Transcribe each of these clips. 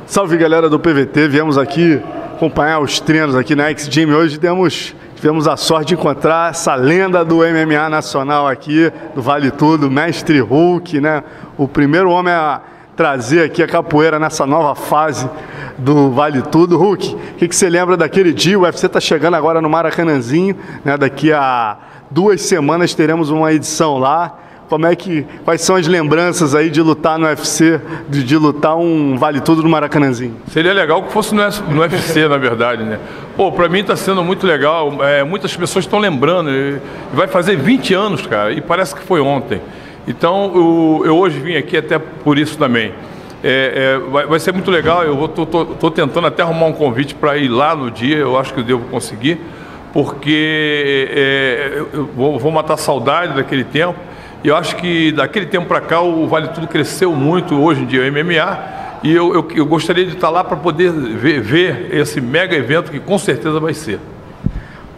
Salve galera do PVT, viemos aqui acompanhar os treinos aqui na X-Gym. Hoje tivemos a sorte de encontrar essa lenda do MMA nacional aqui, do Vale Tudo, Mestre Hulk, né? O primeiro homem a trazer aqui a capoeira nessa nova fase do Vale Tudo. Hulk, o que você lembra daquele dia? O UFC está chegando agora no Maracanãzinho, né? Daqui a 2 semanas teremos uma edição lá. Quais são as lembranças aí de lutar no UFC, de lutar um Vale Tudo no Maracanãzinho? Seria legal que fosse no UFC, na verdade, né? Pô, pra mim tá sendo muito legal, muitas pessoas estão lembrando, vai fazer 20 anos, cara, e parece que foi ontem. Então, eu hoje vim aqui até por isso também. Vai ser muito legal, eu tô tentando até arrumar um convite para ir lá no dia, eu acho que eu devo conseguir, porque eu vou matar saudade daquele tempo. E eu acho que daquele tempo para cá o Vale Tudo cresceu muito hoje em dia, o MMA, e eu gostaria de estar lá para poder ver esse mega evento que com certeza vai ser.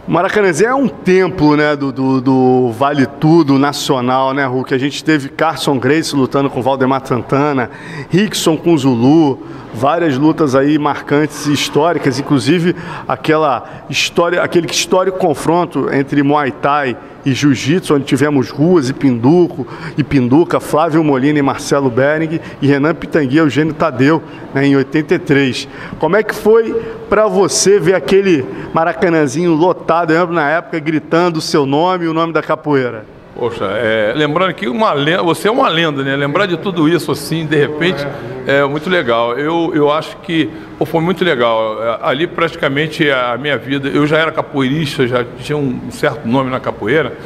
O Maracanãzinho é um templo, né, do Vale Tudo nacional, né, Hulk? A gente teve Carson Gracie lutando com Valdemar Santana, Rickson com Zulu, várias lutas aí marcantes e históricas, inclusive aquele histórico confronto entre Muay Thai e Jiu-Jitsu, onde tivemos Ruas e Pinduca, Flávio Molina e Marcelo Bering, e Renan Pitangui e Eugênio Tadeu, né, em 83. Como é que foi para você ver aquele Maracanãzinho lotado, eu lembro na época, gritando o seu nome e o nome da capoeira? Poxa, lembrando que você é uma lenda, né? Lembrar de tudo isso assim, de repente, é muito legal. Eu acho que foi muito legal. Ali praticamente a minha vida, eu já era capoeirista, já tinha um certo nome na capoeira.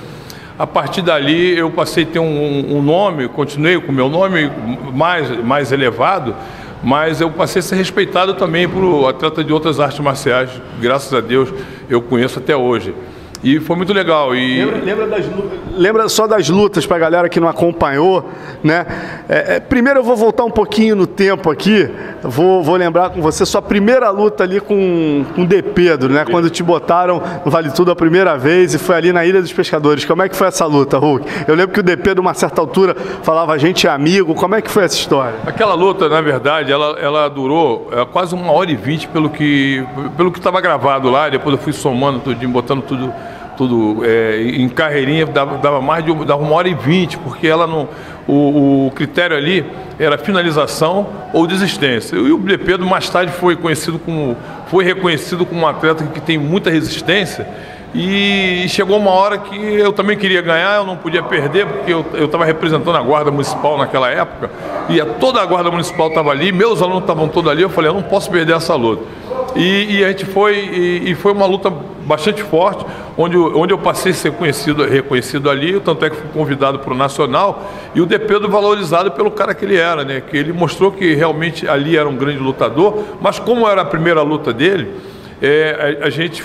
A partir dali eu passei a ter um nome, continuei com o meu nome mais elevado, mas eu passei a ser respeitado também por atleta de outras artes marciais, graças a Deus eu conheço até hoje. E foi muito legal. Lembra só das lutas para a galera que não acompanhou, né? Primeiro eu vou voltar um pouquinho no tempo aqui, vou lembrar com você sua primeira luta ali com o De Pedro, né? Quando te botaram no Vale Tudo a primeira vez e foi ali na Ilha dos Pescadores. Como é que foi essa luta, Hulk? Eu lembro que o De Pedro, uma certa altura, falava a gente é amigo. Como é que foi essa história? Aquela luta, na verdade, ela durou quase 1h20 pelo que estava gravado lá. Depois eu fui somando tudinho, botando tudo em carreirinha, dava 1h20, porque o critério ali era finalização ou desistência. E o De Pedro mais tarde foi reconhecido como um atleta que tem muita resistência, e chegou uma hora que eu também queria ganhar, eu não podia perder, porque eu estava representando a Guarda Municipal naquela época, e toda a Guarda Municipal estava ali, meus alunos estavam todos ali, eu falei, eu não posso perder essa luta. E a gente foi uma luta bastante forte, onde eu passei a ser reconhecido ali, tanto é que fui convidado para o Nacional, e o De Pedro valorizado pelo cara que ele era, né? Que ele mostrou que realmente ali era um grande lutador, mas como era a primeira luta dele, a gente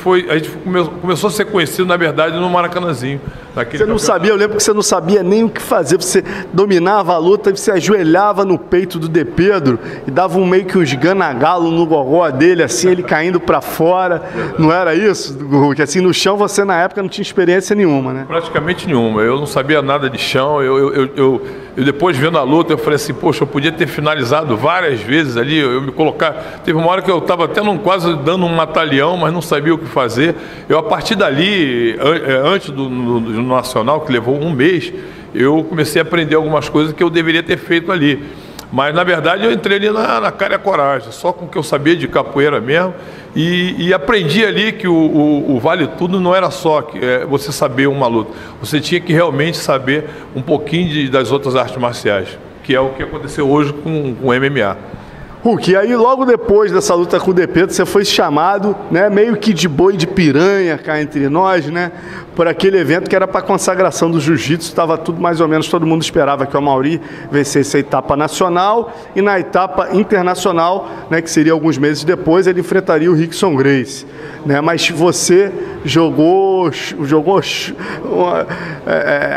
começou a ser conhecido, na verdade, no Maracanãzinho. Você não sabia, eu lembro que você não sabia nem o que fazer, você dominava a luta e você ajoelhava no peito do De Pedro e dava meio que uns ganagalo no gogó dele, assim, ele caindo para fora. Não era isso, Hulk? Assim, no chão você na época não tinha experiência nenhuma, né? Praticamente nenhuma, eu não sabia nada de chão, eu depois vendo a luta, eu falei assim, poxa, eu podia ter finalizado várias vezes ali, eu me colocar, teve uma hora que eu estava até quase dando um matalhão, mas não sabia o que fazer. A partir dali, antes do Nacional, que levou 1 mês, eu comecei a aprender algumas coisas que eu deveria ter feito ali. Mas, na verdade, eu entrei ali na cara e a coragem, só com o que eu sabia de capoeira mesmo, e aprendi ali que o Vale Tudo não era só você saber uma luta, você tinha que realmente saber um pouquinho das outras artes marciais, que é o que aconteceu hoje com o MMA. Hulk, e aí logo depois dessa luta com o De Pedro, você foi chamado, né, meio que de boi de piranha cá entre nós, né, por aquele evento que era para a consagração do jiu-jitsu. Estava tudo mais ou menos, todo mundo esperava que o Amaury vencesse a etapa nacional, e na etapa internacional, né, que seria alguns meses depois, ele enfrentaria o Rickson Gracie, né, mas você jogou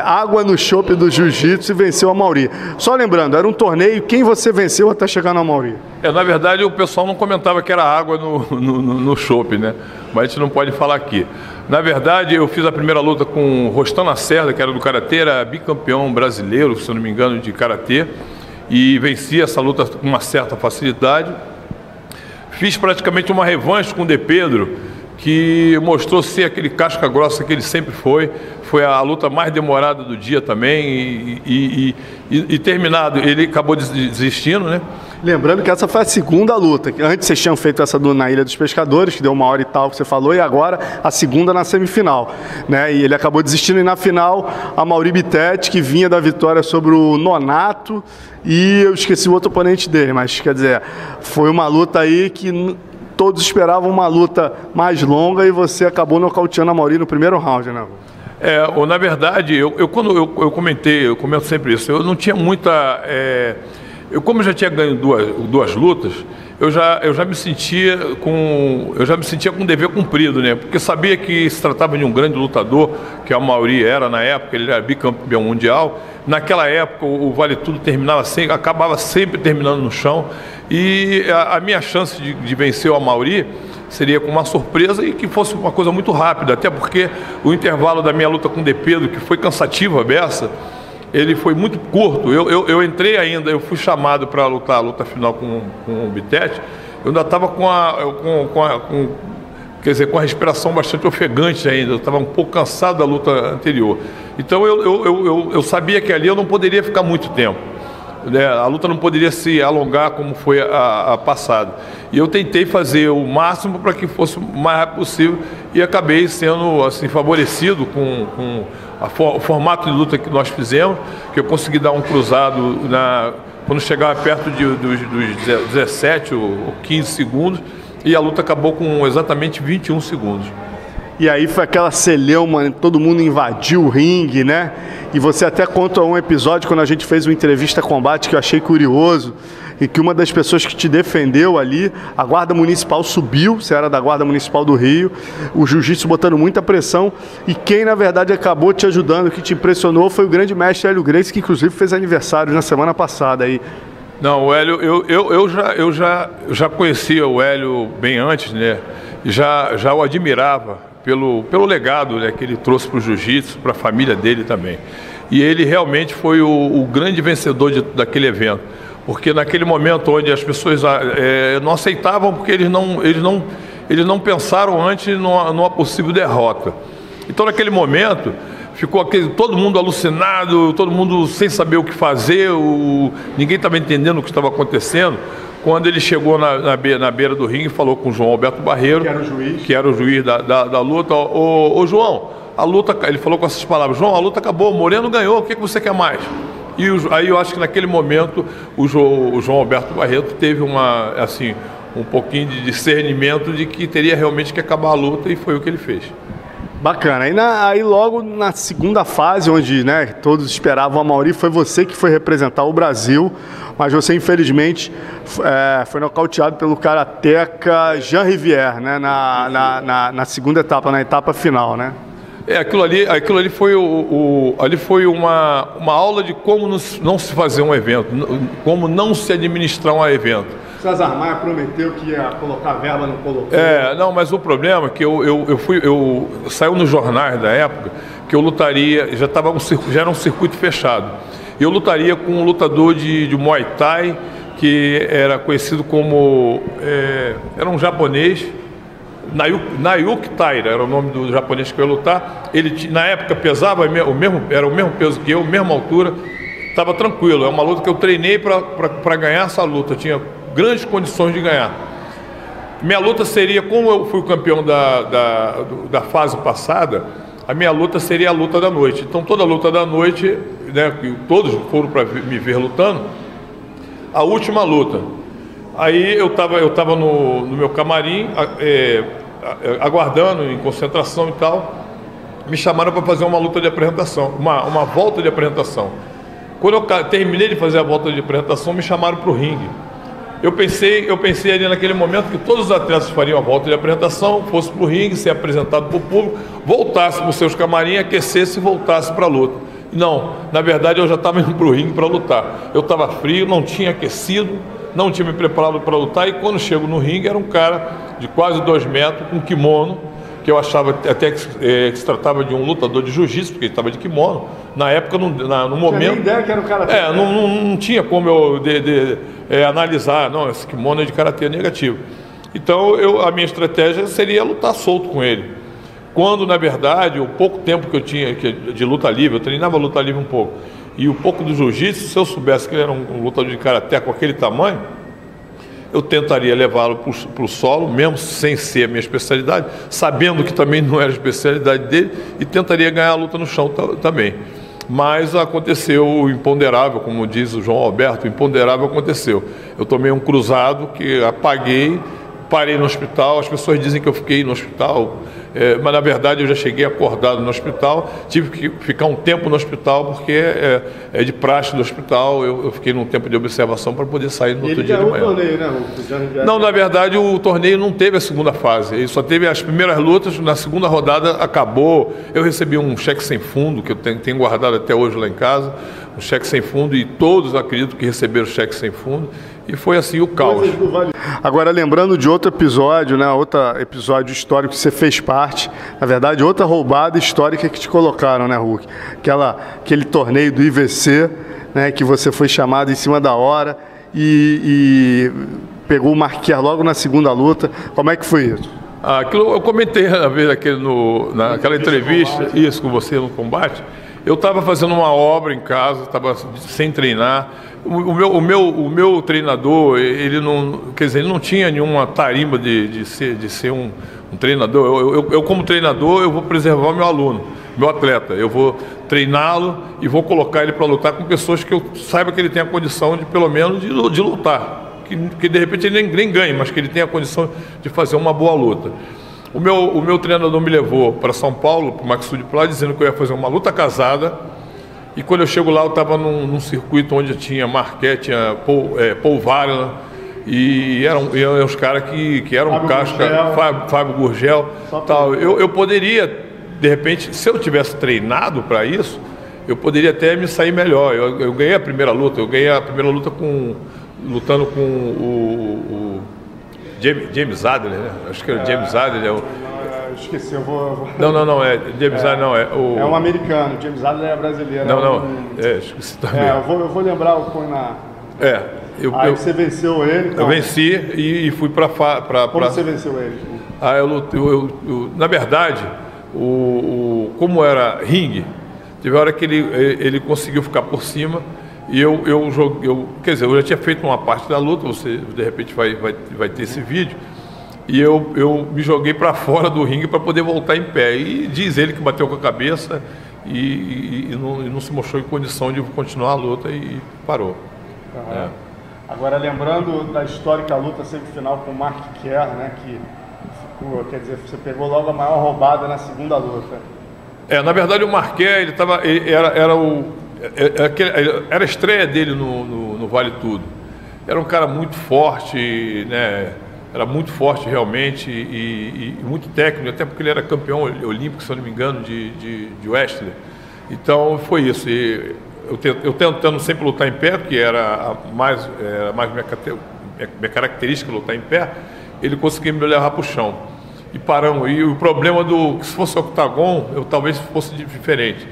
água no chope do jiu-jitsu e venceu o Amaury. Só lembrando, era um torneio, quem você venceu até chegar no Amaury? Na verdade, o pessoal não comentava que era água no chope, né? Mas a gente não pode falar aqui. Na verdade, eu fiz a primeira luta com o Rostan Lacerda, que era do Karatê, era bicampeão brasileiro, se eu não me engano, de Karatê, e venci essa luta com uma certa facilidade. fiz praticamente uma revanche com o De Pedro, que mostrou ser aquele casca grossa que ele sempre foi. Foi a luta mais demorada do dia também e terminado, ele acabou desistindo, né? Lembrando que essa foi a segunda luta, que antes vocês tinham feito essa na Ilha dos Pescadores, que deu 1 hora e tal que você falou, e agora a segunda na semifinal, né? E ele acabou desistindo, e na final a Mauri Bittetti, que vinha da vitória sobre o Nonato, e eu esqueci o outro oponente dele, mas quer dizer, foi uma luta aí que todos esperavam uma luta mais longa e você acabou nocauteando a Mauri no primeiro round, né? Na verdade, quando eu comento sempre isso, eu não tinha muita... como eu já tinha ganho duas lutas, eu já me sentia com um dever cumprido, né? Porque sabia que se tratava de um grande lutador, que a Mauri era na época, ele era bicampeão mundial. Naquela época o Vale Tudo acabava sempre terminando no chão, e a minha chance de vencer o Mauri seria com uma surpresa e que fosse uma coisa muito rápida, até porque o intervalo da minha luta com o De Pedro, que foi cansativa a beça, ele foi muito curto. Eu entrei ainda, eu fui chamado para lutar a luta final com o Bittetti. Eu ainda estava com a respiração bastante ofegante ainda. Eu estava um pouco cansado da luta anterior. Então eu sabia que ali eu não poderia ficar muito tempo, né? A luta não poderia se alongar como foi a passada. E eu tentei fazer o máximo para que fosse o mais rápido possível e acabei sendo assim favorecido com o formato de luta que nós fizemos, que eu consegui dar um cruzado quando chegava perto dos 17 ou 15 segundos, e a luta acabou com exatamente 21 segundos. E aí foi aquela celeuma, todo mundo invadiu o ringue, né? E você até conta um episódio quando a gente fez uma entrevista combate que eu achei curioso, e que uma das pessoas que te defendeu ali, a Guarda Municipal subiu, você era da Guarda Municipal do Rio, o jiu-jitsu botando muita pressão, e quem na verdade acabou te ajudando, que te impressionou, foi o grande mestre Hélio Gracie, que inclusive fez aniversário na semana passada aí. Não, o Hélio, eu já conhecia o Hélio bem antes, né? Já o admirava pelo legado, né, que ele trouxe para o jiu-jitsu, para a família dele também. E ele realmente foi o grande vencedor daquele evento. Porque naquele momento onde as pessoas não aceitavam, porque eles não pensaram antes numa possível derrota. Então naquele momento ficou todo mundo alucinado, todo mundo sem saber o que fazer, ninguém estava entendendo o que estava acontecendo. Quando ele chegou na beira do ringue e falou com o João Alberto Barreiro, que era o juiz da luta, ô João, a luta, ele falou com essas palavras: João, a luta acabou, o Moreno ganhou, o que você quer mais? E aí eu acho que naquele momento o João Alberto Barreto teve um pouquinho de discernimento de que teria realmente que acabar a luta, e foi o que ele fez. Bacana. Aí logo na segunda fase, onde, né, todos esperavam a Mauri, foi você que foi representar o Brasil, mas você infelizmente foi nocauteado pelo karateca Jean Rivière, né, na segunda etapa, na etapa final, né? Aquilo ali foi uma aula de como não se fazer um evento, como não se administrar um evento. César Maia prometeu que ia colocar verba, não colocou. Não, mas o problema é que saiu nos jornais da época que eu lutaria, já era um circuito fechado. Eu lutaria com um lutador de Muay Thai, que era conhecido como, era um japonês, Nayuki Taira era o nome do japonês que eu ia lutar. Ele na época pesava era o mesmo peso que eu, mesma altura, estava tranquilo. É uma luta que eu treinei para ganhar essa luta, eu tinha grandes condições de ganhar. Minha luta seria, como eu fui o campeão da fase passada, a minha luta seria a luta da noite. Então toda a luta da noite, né, todos foram para me ver lutando, a última luta. Aí eu tava no meu camarim, aguardando, em concentração e tal. Me chamaram para fazer uma luta de apresentação, uma volta de apresentação. Quando eu terminei de fazer a volta de apresentação, me chamaram para o ringue. Eu pensei ali naquele momento que todos os atletas fariam a volta de apresentação, fosse para o ringue, ser apresentado para o público, voltasse para os seus camarins, aquecesse e voltasse para a luta. Não, na verdade eu já estava indo para o ringue para lutar. Eu estava frio, não tinha aquecido, não tinha me preparado para lutar, e quando chego no ringue era um cara de quase 2 metros, com kimono, que eu achava até que se tratava de um lutador de jiu-jitsu, porque ele estava de kimono. Na época, no momento... Não tinha nem ideia que era um karatê. Não tinha como eu analisar, não, esse kimono é de karatê negativo. Então a minha estratégia seria lutar solto com ele. Quando, na verdade, o pouco tempo que eu tinha de luta livre, eu treinava luta livre um pouco, e o pouco do jiu-jitsu, se eu soubesse que ele era um lutador de karatê com aquele tamanho, eu tentaria levá-lo para o solo, mesmo sem ser a minha especialidade, sabendo que também não era a especialidade dele, e tentaria ganhar a luta no chão também. Mas aconteceu o imponderável, como diz o João Alberto, o imponderável aconteceu. Eu tomei um cruzado que apaguei, parei no hospital, as pessoas dizem que eu fiquei no hospital, mas na verdade eu já cheguei acordado no hospital, tive que ficar um tempo no hospital, porque é de praxe do hospital, eu fiquei num tempo de observação para poder sair no outro dia de manhã. Torneio, né? Não, na verdade o torneio não teve a segunda fase, ele só teve as primeiras lutas, na segunda rodada acabou, eu recebi um cheque sem fundo, que eu tenho guardado até hoje lá em casa, um cheque sem fundo, e todos acredito que receberam cheque sem fundo, e foi assim o caos. Agora, lembrando de outro episódio, né? Outro episódio histórico que você fez parte, na verdade, outra roubada histórica que te colocaram, né, Hulk? Aquele torneio do IVC, né? Que você foi chamado em cima da hora e pegou o Marquer logo na segunda luta. Como é que foi isso? Aquilo eu comentei uma vez naquela entrevista, isso com você no combate. Eu estava fazendo uma obra em casa, estava sem treinar. O meu treinador, ele não tinha nenhuma tarimba de ser um treinador. Eu, como treinador, eu vou preservar o meu aluno, meu atleta. Eu vou treiná-lo e vou colocar ele para lutar com pessoas que eu saiba que ele tem a condição de, pelo menos, de lutar. Que de repente ele nem ganhe, mas que ele tenha a condição de fazer uma boa luta. O meu treinador me levou para São Paulo, para o Maxud Plá, dizendo que eu ia fazer uma luta casada. E quando eu chego lá, eu estava num circuito onde tinha Marquet, tinha Paul Varela, e eram os caras que eram Fábio casca, Gurgel. Fábio Gurgel, tal. Eu poderia, de repente, se eu tivesse treinado para isso, eu poderia até me sair melhor. Eu ganhei a primeira luta, lutando com o James Adler, né? Acho que era o James Adler. Esqueci, eu vou... Não, James Adler não, é um americano, James Adler é brasileiro. Esqueci também. Eu vou lembrar o põe na... Aí você venceu ele? Eu venci e fui para... Como você venceu ele? Na verdade, como era ringue, teve hora que ele conseguiu ficar por cima. E quer dizer, eu já tinha feito uma parte da luta, você de repente vai ter esse vídeo, e eu me joguei para fora do ringue para poder voltar em pé. E diz ele que bateu com a cabeça e não se mostrou em condição de continuar a luta e parou. Uhum. Agora, lembrando da histórica luta semifinal com o Mark Kerr, né, que ficou, quer dizer, você pegou logo a maior roubada na segunda luta. Na verdade, o Marquer, era a estreia dele no Vale Tudo. Era um cara muito forte, né? Era muito forte realmente e muito técnico, até porque ele era campeão olímpico, se eu não me engano, de wrestling. Então foi isso. Eu tentando sempre lutar em pé, porque era mais minha característica lutar em pé, ele conseguia me levar para o chão. E paramos. E o problema se fosse octagon, eu talvez fosse diferente.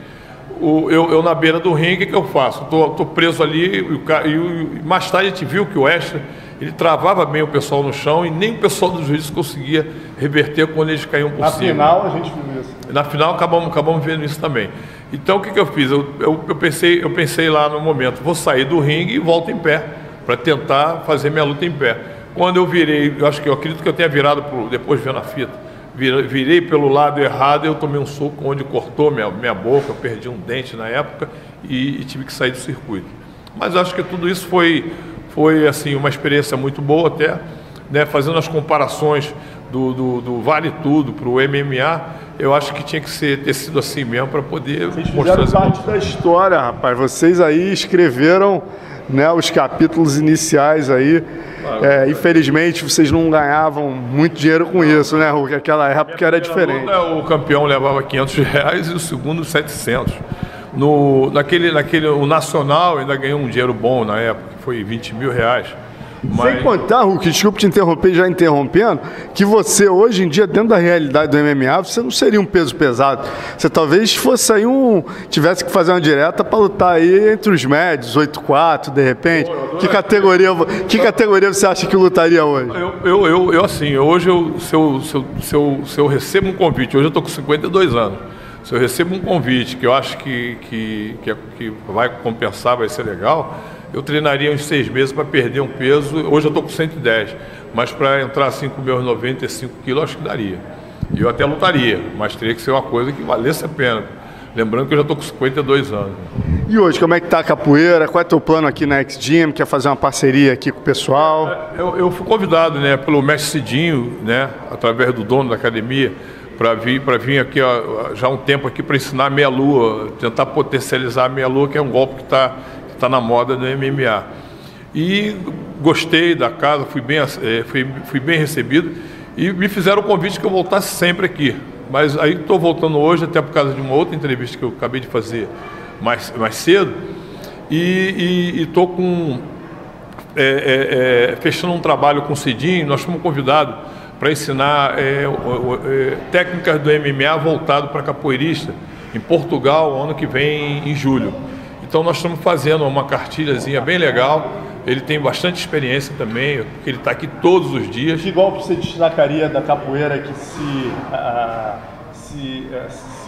Eu na beira do ringue, o que eu faço? Estou preso ali e mais tarde a gente viu que o Wrestling, ele travava bem o pessoal no chão e nem o pessoal dos juízes conseguia reverter quando eles caíam por cima. Na final a gente viu isso. Na final acabamos vendo isso também. Então o que eu fiz? Eu pensei lá no momento, vou sair do ringue e volto em pé, para tentar fazer minha luta em pé. Quando eu virei, eu acredito que eu tenha virado, depois vendo a fita, virei pelo lado errado, eu tomei um soco onde cortou minha boca, eu perdi um dente na época e tive que sair do circuito. Mas acho que tudo isso foi assim, uma experiência muito boa até, né? Fazendo as comparações do Vale Tudo para o MMA, eu acho que tinha que ter sido assim mesmo para poder mostrar. Vocês fizeram parte da história, rapaz. Vocês aí escreveram, né, os capítulos iniciais aí. Infelizmente vocês não ganhavam muito dinheiro com isso, né, Hulk? Aquela época era diferente. O campeão levava R$500 e o segundo 700. O nacional ainda ganhou um dinheiro bom na época, que foi R$20 mil. Sem contar, Hulk, desculpa te interromper, já interrompendo, que você hoje em dia, dentro da realidade do MMA, você não seria um peso pesado. Você talvez fosse aí tivesse que fazer uma direta para lutar aí entre os médios, 8-4, de repente. Que categoria você acha que lutaria hoje? Assim, hoje se eu recebo um convite, hoje eu estou com 52 anos, se eu recebo um convite que eu acho que vai compensar, vai ser legal, eu treinaria uns 6 meses para perder um peso. Hoje eu estou com 110, mas para entrar assim com meus 95 quilos, acho que daria. E eu até lutaria, mas teria que ser uma coisa que valesse a pena. Lembrando que eu já estou com 52 anos. E hoje, como é que está a capoeira? Qual é o teu plano aqui na X-Gym? Quer fazer uma parceria aqui com o pessoal? Eu fui convidado, né, pelo mestre Cidinho, né, através do dono da academia, para vir aqui já há um tempo aqui para ensinar a meia-lua, tentar potencializar a meia-lua, que é um golpe que está na moda do MMA. E gostei da casa, fui bem recebido e me fizeram o convite que eu voltasse sempre aqui. Mas aí estou voltando hoje, até por causa de uma outra entrevista que eu acabei de fazer mais cedo, e estou fechando um trabalho com o Cidinho. Nós fomos convidados para ensinar técnicas do MMA voltado para capoeirista em Portugal, ano que vem, em julho. Então nós estamos fazendo uma cartilhazinha bem legal. Ele tem bastante experiência também, porque ele está aqui todos os dias. Que golpe você destacaria da capoeira que se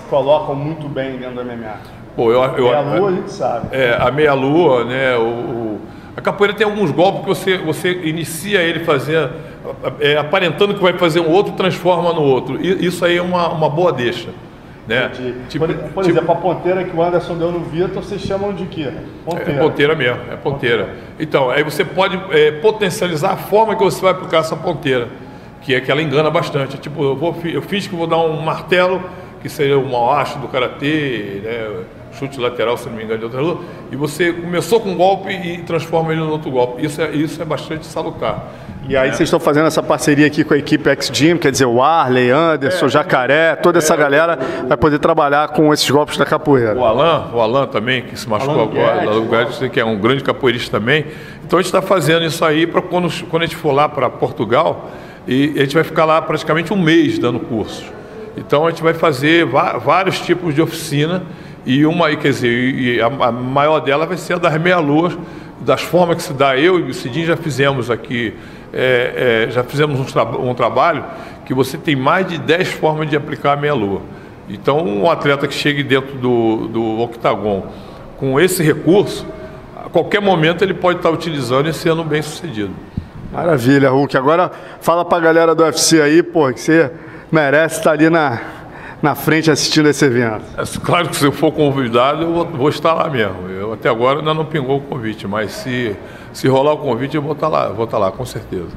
colocam muito bem dentro do MMA? Pô, meia-lua a gente sabe. A meia-lua, né? A capoeira tem alguns golpes que você inicia ele fazendo, aparentando que vai fazer um outro, transforma no outro. Isso aí é uma boa deixa. Né? Por exemplo, a ponteira que o Anderson deu no Vitor, vocês chamam de quê? Ponteira. É ponteira mesmo, é ponteira. Então, aí você pode potencializar a forma que você vai aplicar essa ponteira, que é que ela engana bastante. Tipo, eu fiz que vou dar um martelo, que seria o mawashi do karatê, né? Chute lateral, se não me engano, de outra luta, e você começou com um golpe e transforma ele no outro golpe. Isso é bastante salutar. E aí vocês estão fazendo essa parceria aqui com a equipe X-Gym, quer dizer, o Arley, Anderson, Jacaré, toda essa galera vai poder trabalhar com esses golpes da capoeira. O Alan também, que se machucou agora, o Guedes, que é um grande capoeirista também. Então a gente está fazendo isso aí para quando a gente for lá para Portugal, e a gente vai ficar lá praticamente um mês dando curso. Então a gente vai fazer vários tipos de oficina, e a maior dela vai ser a das meia-luas, das formas que se dá. Eu e o Cidinho já fizemos aqui, já fizemos um trabalho que você tem mais de 10 formas de aplicar a meia-lua. Então, um atleta que chegue dentro do octagon com esse recurso, a qualquer momento ele pode estar utilizando e sendo bem sucedido. Maravilha, Hulk. Agora fala pra galera do UFC aí, pô, que você merece estar ali na frente assistindo esse evento. Claro que se eu for convidado, eu vou estar lá mesmo. Até agora ainda não pingou o convite, mas se rolar o convite, eu vou estar lá com certeza.